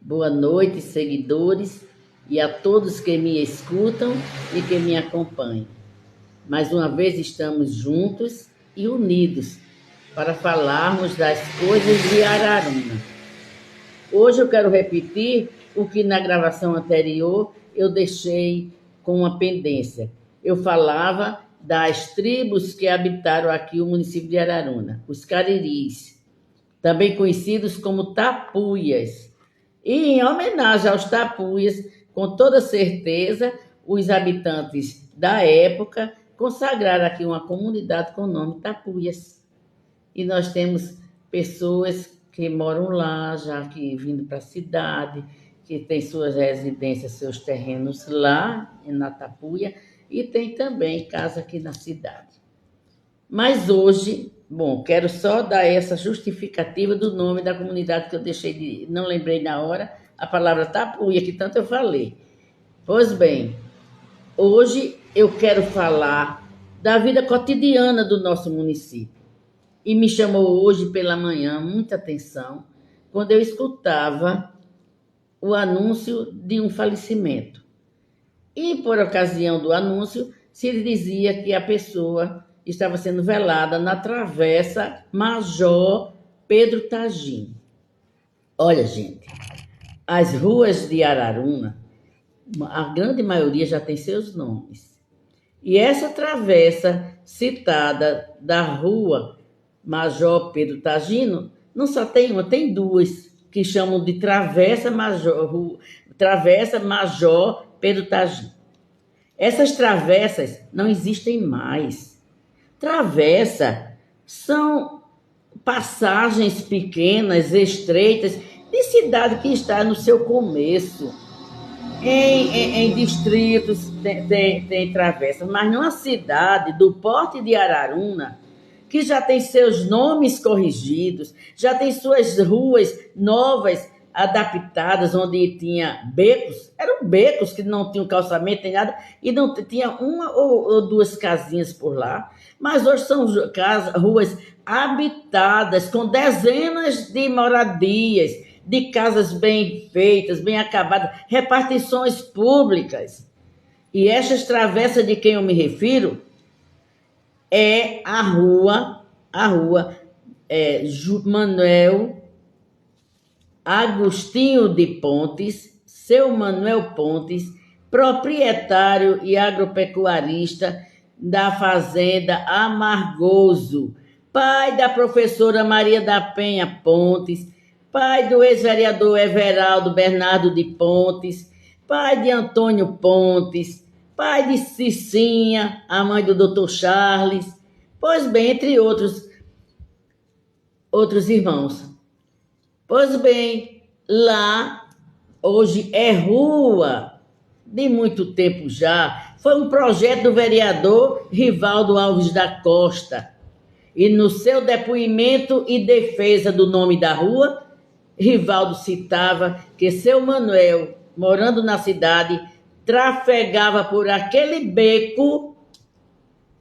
Boa noite, seguidores, e a todos que me escutam e que me acompanham. Mais uma vez estamos juntos e unidos para falarmos das coisas de Araruna. Hoje eu quero repetir o que na gravação anterior eu deixei com uma pendência. Eu falava das tribos que habitaram aqui o município de Araruna, os Cariris, também conhecidos como Tapuias. E em homenagem aos Tapuias, com toda certeza, os habitantes da época consagraram aqui uma comunidade com o nome Tapuias. E nós temos pessoas que moram lá, já que vindo para a cidade, que tem suas residências, seus terrenos lá, na Tapuia, e tem também casa aqui na cidade. Mas hoje, quero só dar essa justificativa do nome da comunidade que eu não lembrei na hora, a palavra Tapuia, que tanto eu falei. Pois bem, hoje eu quero falar da vida cotidiana do nosso município. E me chamou hoje pela manhã muita atenção quando eu escutava o anúncio de um falecimento. E por ocasião do anúncio, se dizia que a pessoa estava sendo velada na Travessa Major Pedro Tagino. Olha, gente, as ruas de Araruna, a grande maioria já tem seus nomes. E essa travessa citada da rua Major Pedro Tagino, não só tem uma, tem duas, que chamam de Travessa Major Pedro Tagino. Essas travessas não existem mais. Travessa são passagens pequenas, estreitas, de cidade que está no seu começo. Em distritos tem travessas, mas numa cidade do porte de Araruna, que já tem seus nomes corrigidos, já tem suas ruas novas, adaptadas, onde tinha becos, eram becos que não tinham calçamento nem nada, e não tinha uma ou duas casinhas por lá, mas hoje são ruas habitadas, com dezenas de moradias, de casas bem feitas, bem acabadas, repartições públicas. E essas travessas de quem eu me refiro é a rua Manuel Agostinho de Pontes, seu Manuel Pontes, proprietário e agropecuarista da fazenda Amargoso, pai da professora Maria da Penha Pontes, pai do ex-vereador Everaldo Bernardo de Pontes, pai de Antônio Pontes, pai de Cicinha, a mãe do Dr. Charles, pois bem, entre outros irmãos. Pois bem, lá hoje é rua de muito tempo já. Foi um projeto do vereador Rivaldo Alves da Costa. E no seu depoimento e defesa do nome da rua, Rivaldo citava que seu Manuel, morando na cidade, trafegava por aquele beco,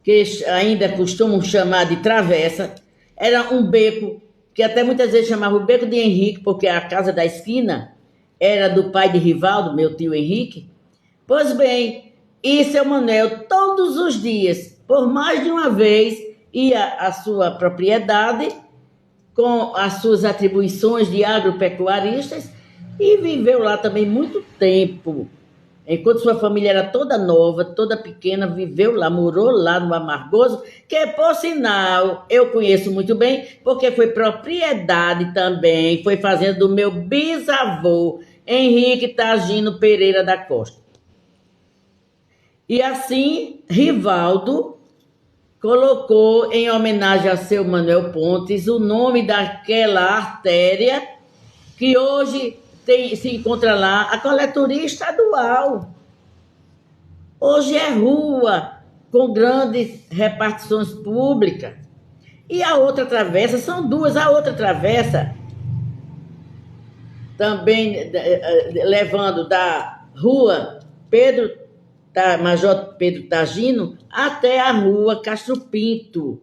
que ainda costumam chamar de travessa. Era um beco que até muitas vezes chamava o Beco de Henrique, porque a casa da esquina era do pai de Rivaldo, meu tio Henrique. Pois bem, e seu Manuel, todos os dias, por mais de uma vez, ia à sua propriedade, com as suas atribuições de agropecuaristas, e viveu lá também muito tempo. Enquanto sua família era toda nova, toda pequena, viveu lá, morou lá no Amargoso, que, por sinal, eu conheço muito bem, porque foi propriedade também, foi fazenda do meu bisavô, Henrique Tagino Pereira da Costa. E assim, Rivaldo colocou, em homenagem a seu Manuel Pontes, o nome daquela artéria que hoje se encontra lá, a coletoria estadual. Hoje é rua, com grandes repartições públicas. E a outra travessa, são duas, a outra travessa, também levando da rua Major Pedro Tagino até a rua Castro Pinto.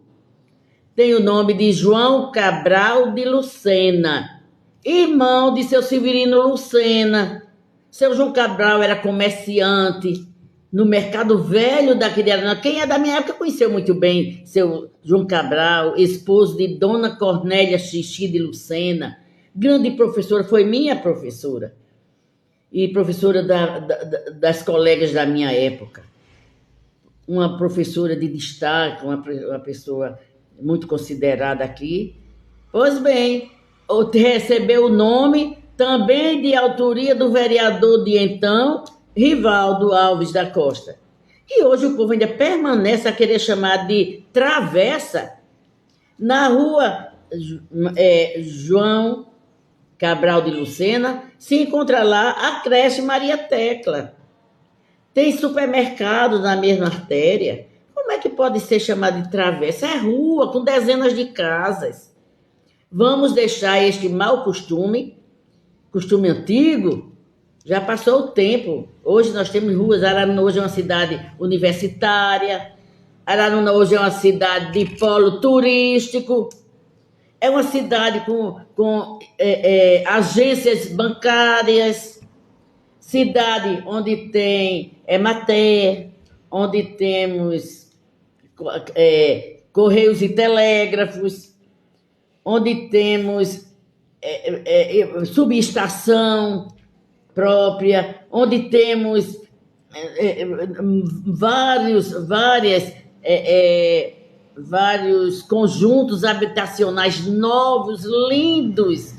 Tem o nome de João Cabral de Lucena. irmão de seu Severino Lucena. Seu João Cabral era comerciante no Mercado Velho daqui de Araruna. Quem é da minha época conheceu muito bem seu João Cabral, esposo de Dona Cornélia Xixi de Lucena. Grande professora, foi minha professora. E professora das colegas da minha época. Uma professora de destaque, uma pessoa muito considerada aqui. Pois bem, recebeu o nome também de autoria do vereador de então, Rivaldo Alves da Costa. E hoje o povo ainda permanece a querer chamar de travessa na rua João Cabral de Lucena, se encontra lá a creche Maria Tecla. Tem supermercado na mesma artéria. Como é que pode ser chamado de travessa? É rua com dezenas de casas. Vamos deixar este mau costume antigo. Já passou o tempo. Hoje nós temos ruas. Araruna hoje é uma cidade universitária. Araruna hoje é uma cidade de polo turístico. É uma cidade com agências bancárias. Cidade onde tem Emater, onde temos correios e telégrafos, onde temos subestação própria, onde temos vários conjuntos habitacionais novos, lindos,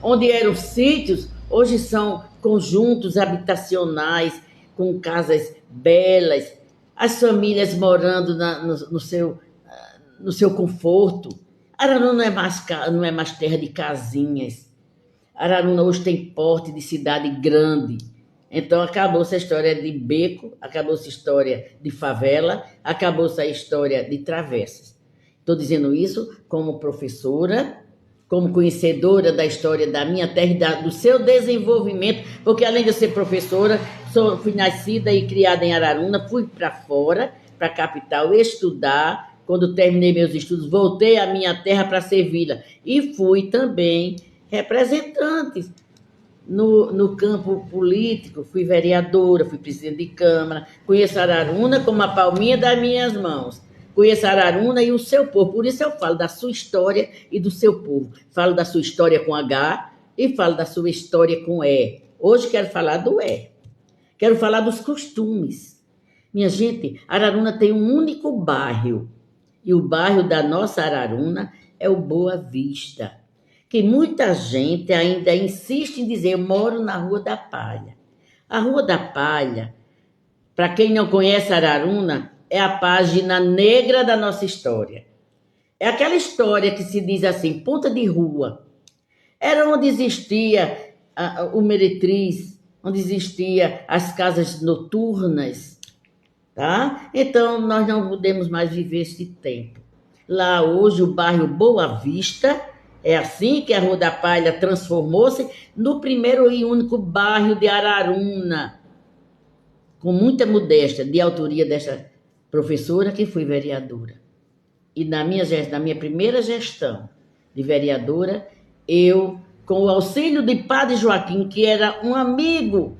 onde eram sítios, hoje são conjuntos habitacionais com casas belas, as famílias morando no seu conforto. Araruna não é mais terra de casinhas. Araruna hoje tem porte de cidade grande. Então acabou-se a história de beco, acabou-se a história de favela, acabou-se a história de travessas. Estou dizendo isso como professora, como conhecedora da história da minha terra e do seu desenvolvimento, porque além de eu ser professora, fui nascida e criada em Araruna, fui para fora, para a capital, estudar. Quando terminei meus estudos, voltei à minha terra para servi-la. E fui também representante no campo político, fui vereadora, fui presidente de Câmara, conheço Araruna como a palminha das minhas mãos. Conheço Araruna e o seu povo, por isso eu falo da sua história e do seu povo. Falo da sua história com H e falo da sua história com E. Hoje quero falar do E. Quero falar dos costumes. Minha gente, Araruna tem um único bairro. E o bairro da nossa Araruna é o Boa Vista. Que muita gente ainda insiste em dizer, eu moro na Rua da Palha. A Rua da Palha, para quem não conhece Araruna, é a página negra da nossa história. É aquela história que se diz assim, ponta de rua. Era onde existia o Meretriz, onde existia as casas noturnas, tá? Então, nós não podemos mais viver esse tempo. Lá hoje, o bairro Boa Vista, é assim que a Rua da Palha transformou-se no primeiro e único bairro de Araruna, com muita modéstia, de autoria desta professora que fui vereadora. E na minha primeira gestão de vereadora, eu, com o auxílio de Padre Joaquim, que era um amigo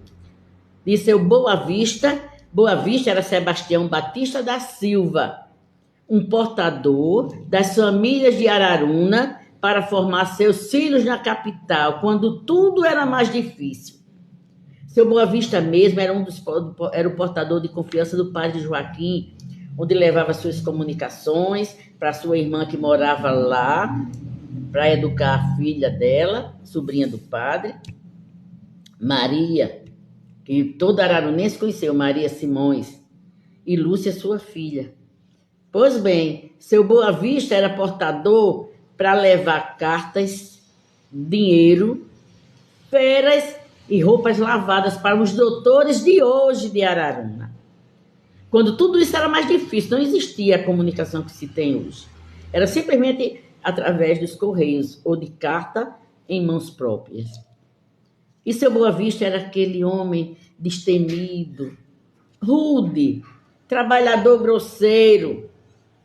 de seu Boa Vista era Sebastião Batista da Silva, um portador das famílias de Araruna para formar seus filhos na capital, quando tudo era mais difícil. Seu Boa Vista mesmo era o portador de confiança do Padre Joaquim, onde levava suas comunicações para sua irmã que morava lá, para educar a filha dela, sobrinha do padre, Maria, que toda ararunense conheceu, Maria Simões, e Lúcia, sua filha. Pois bem, seu Boa Vista era portador para levar cartas, dinheiro, feras e roupas lavadas para os doutores de hoje de Araruna. Quando tudo isso era mais difícil, não existia a comunicação que se tem hoje. Era simplesmente através dos correios ou de carta em mãos próprias. E seu Boa Vista era aquele homem destemido, rude, trabalhador grosseiro,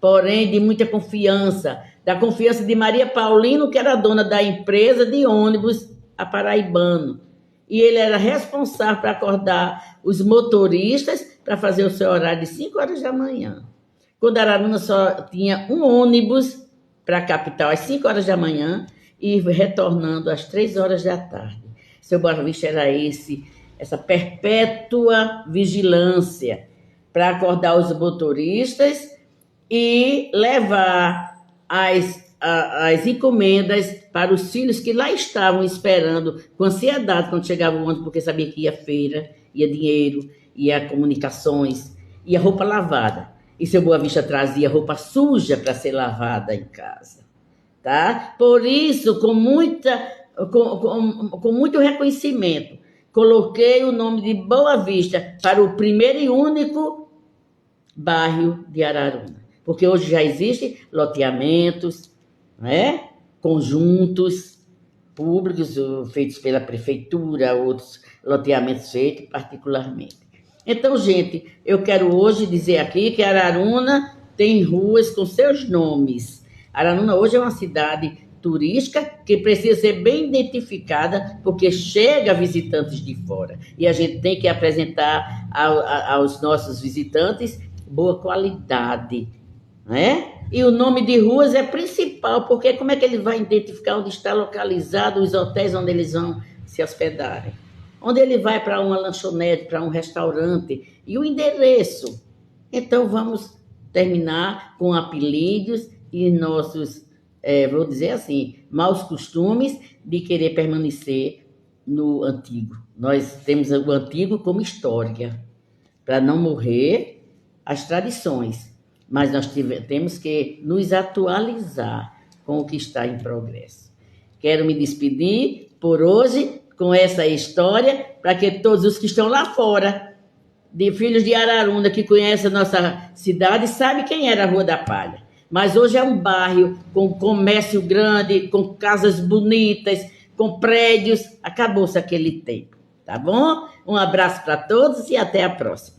porém de muita confiança da confiança de Maria Paulino, que era dona da empresa de ônibus a Paraibano. E ele era responsável para acordar os motoristas para fazer o seu horário de 5 horas da manhã. Quando Araruna só tinha um ônibus para a capital às 5 horas da manhã e retornando às 3 horas da tarde. Seu Boa Vista era essa perpétua vigilância para acordar os motoristas e levar as encomendas para os filhos que lá estavam esperando com ansiedade quando chegava o ônibus, porque sabia que ia feira, ia dinheiro, ia comunicações, ia roupa lavada. E seu Boa Vista trazia roupa suja para ser lavada em casa. Tá? Por isso, com muito reconhecimento, coloquei o nome de Boa Vista para o primeiro e único bairro de Araruna. Porque hoje já existem loteamentos, né? Conjuntos públicos feitos pela prefeitura, outros loteamentos feitos particularmente. Então, gente, eu quero hoje dizer aqui que Araruna tem ruas com seus nomes. Araruna hoje é uma cidade turística que precisa ser bem identificada, porque chega visitantes de fora. E a gente tem que apresentar aos nossos visitantes boa qualidade, né? E o nome de ruas é principal, porque como é que ele vai identificar onde está localizado os hotéis onde eles vão se hospedarem? Onde ele vai para uma lanchonete, para um restaurante, e o endereço. Então, vamos terminar com apelidos e nossos, vou dizer assim, maus costumes de querer permanecer no antigo. Nós temos o antigo como história, para não morrer as tradições, mas nós temos que nos atualizar com o que está em progresso. Quero me despedir por hoje com essa história, para que todos os que estão lá fora, de filhos de Araruna, que conhecem a nossa cidade, sabem quem era a Rua da Palha. Mas hoje é um bairro com comércio grande, com casas bonitas, com prédios. Acabou-se aquele tempo, tá bom? Um abraço para todos e até a próxima.